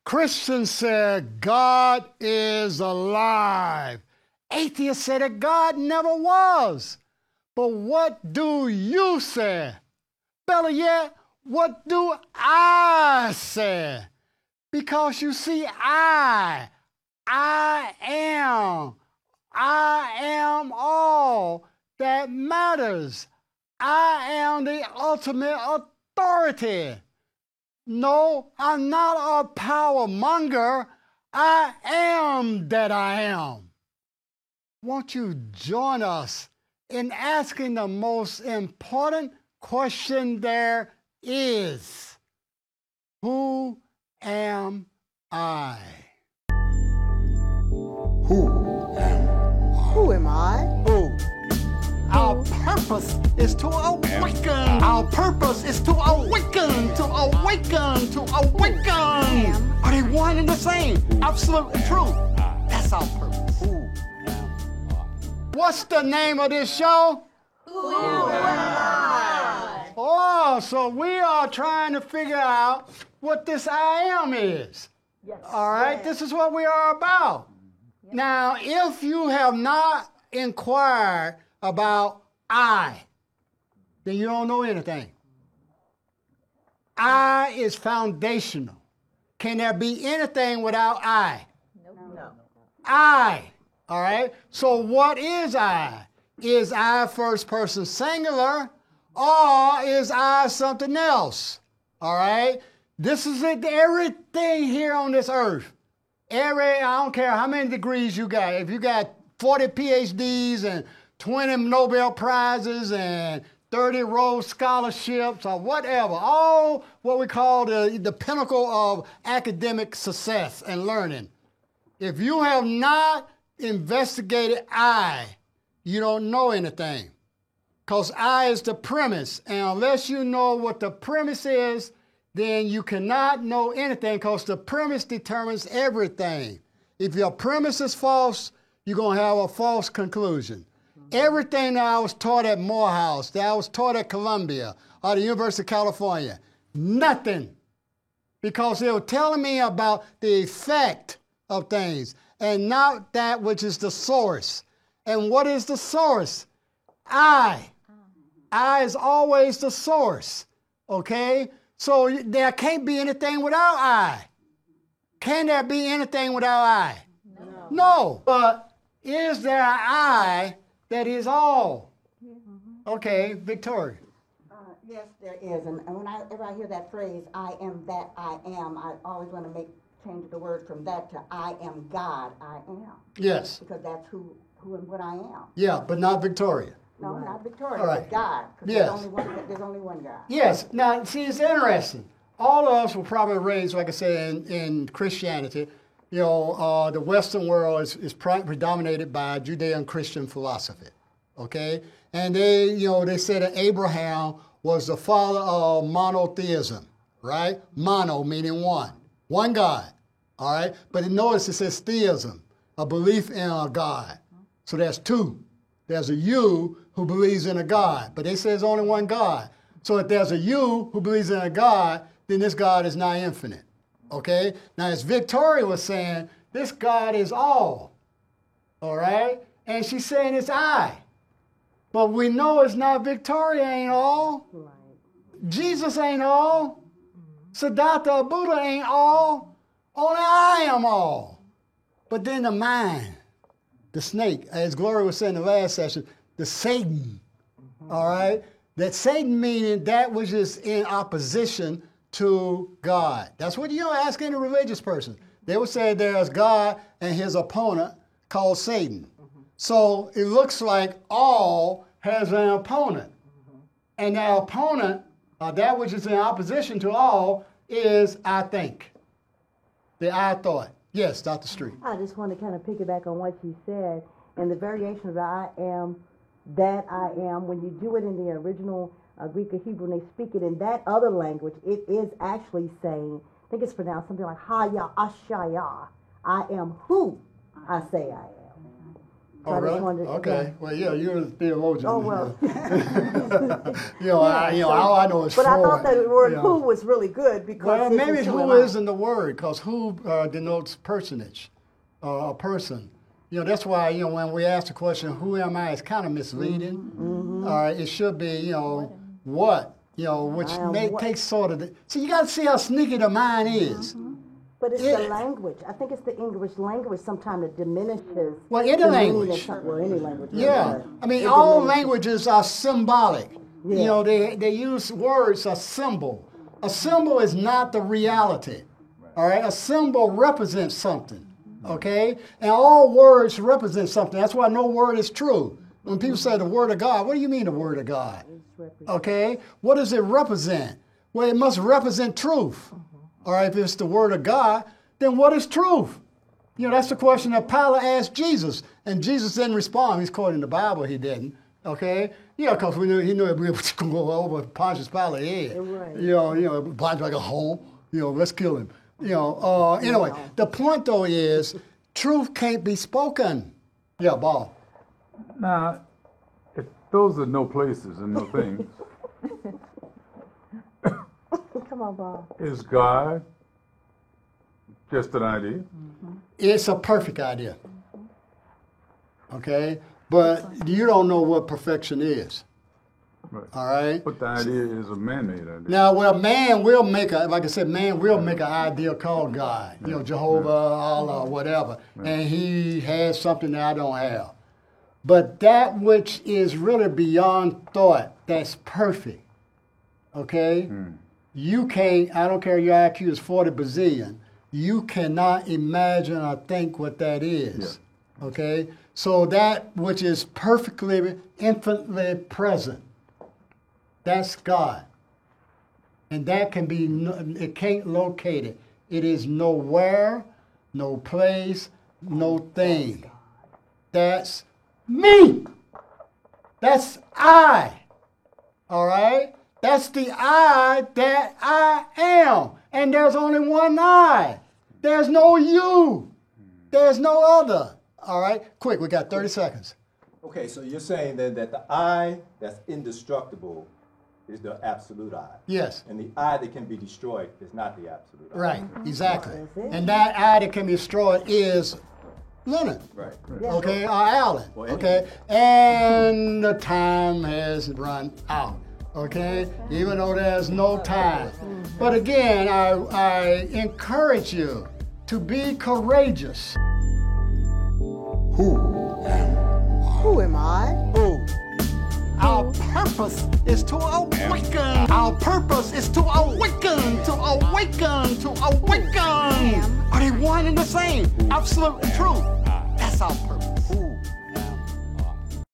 Christians said God is alive. Atheists said that God never was. But what do you say? Better yet, what do I say? Because you see, I am all that matters. I am the ultimate authority. No, I'm not a power monger. I am that I am. Won't you join us in asking the most important question there is? Who am I? Who am I? Who am I? Who? Our purpose is to awaken. Our purpose is to awaken, to awaken, to awaken. Are they one and the same? Absolutely true. That's our purpose. Who am I? What's the name of this show? Who am I? Oh, so we are trying to figure out what this I am is. Yes. All right, this is what we are about. Yep. Now, if you have not inquired about I, then you don't know anything. I is foundational. Can there be anything without I? No. I, all right? So what is I? Is I first person singular, or is I something else? All right? This is it, everything here on this earth. I don't care how many degrees you got. If you got 40 PhDs and 20 Nobel Prizes and 30 Rhodes scholarships or whatever, all what we call the pinnacle of academic success and learning. If you have not investigated I, you don't know anything. Because I is the premise. And unless you know what the premise is, then you cannot know anything because the premise determines everything. If your premise is false, you're going to have a false conclusion. Everything that I was taught at Morehouse, that I was taught at Columbia or the University of California, nothing. Because they were telling me about the effect of things and not that which is the source. And what is the source? I. I is always the source. Okay? So there can't be anything without I. Can there be anything without I? No. But is there an I that is all? Okay, Victoria. Yes, there is. And whenever I hear that phrase, I am that I am, I always want to change the word from that to I am God, I am. Yes. Because that's who and what I am. Yeah, but not Victoria. No, not Victoria, All right. but God. Because Yes. there's only one God. Yes. Now, see, it's interesting. All of us were probably raised, like I said, in Christianity. You know, the Western world is predominated by Judean-Christian philosophy. Okay? And they said that Abraham was the father of monotheism, right? Mono meaning one. One God. All right? But notice it says theism, a belief in a God. So there's two. There's a you who believes in a God, but they say there's only one God. So if there's a you who believes in a God, then this God is not infinite. Okay? Now, as Victoria was saying, this God is all. All right? And she's saying it's I. But we know it's not. Victoria ain't all. Right. Jesus ain't all. Siddhartha Buddha ain't all. Only I am all. But then the mind, the snake, as Gloria was saying in the last session, the Satan, all right? That Satan meaning that which is in opposition to God. That's what you ask any religious person. They would say there's God and his opponent called Satan. So it looks like all has an opponent. And that opponent, that which is in opposition to all, is I think. The I thought. Yes, Dr. Street. I just want to kind of piggyback on what you said. And the variation of the I am, that I am, when you do it in the original Greek or Hebrew and they speak it in that other language, it is actually saying, I think it's pronounced something like Haya Ashaya. I am who I say I am. So I just wanted to, Okay. Well, yeah, you're a theologian. Oh, well. All I know is But I Freud, thought that the word you know. who was really good because Well, this maybe is who am I. isn't the word, because who denotes personage, a person. That's why, when we ask the question, who am I, it's kind of misleading. It should be, what, which I am what. takes sort of so you got to see how sneaky the mind is. But it's Yeah. the language. I think it's the English language sometimes that diminishes. Well, any the meaning language. of something. Well, any language. Yeah, but I mean, it all diminishes. languages are symbolic. Yeah. They use words, a symbol. A symbol is not the reality. All right, a symbol represents something. Okay, and all words represent something. That's why no word is true. When people say the word of God, what do you mean the word of God? Okay, what does it represent? Well, it must represent truth. All right, if it's the word of God, then what is truth? That's the question that Pilate asked Jesus, and Jesus didn't respond. He's quoting the Bible, he didn't. Okay? Because he knew it was going to go over Pontius Pilate's head. Right. Pontius like a hole. Let's kill him. Anyway, the point though is, truth can't be spoken. Yeah, Bob. Now, if those are no places and no things, Come on, Bob. is God just an idea? It's a perfect idea. Okay? But you don't know what perfection is. Right. All right? But the idea is a man-made idea. Now, well, man will make like I said, man will make an idea called God. Jehovah, Allah, whatever. And he has something that I don't have. But that which is really beyond thought, that's perfect. Okay? You can't, I don't care your IQ is 40 bazillion, you cannot imagine or think what that is. Okay? So that which is perfectly, infinitely present, that's God. And that can be, it can't locate it. It is nowhere, no place, no thing. That's me. That's I. All right? That's the I that I am. And there's only one I. There's no you. There's no other. All right? Quick, we got 30 seconds. Okay, so you're saying then that the I that's indestructible is the absolute I. Yes. And the I that can be destroyed is not the absolute I. Right, exactly. That's it. And that I that can be destroyed is Leonard. Right. Okay, or Alan. Well, Okay, and the time has run out. Okay, even though there's no time. But again, I encourage you to be courageous. Who am Who am I? Who? Our purpose is to awaken. Our purpose is to awaken, to awaken, to awaken. Are they one and the same? Absolutely true. That's our purpose.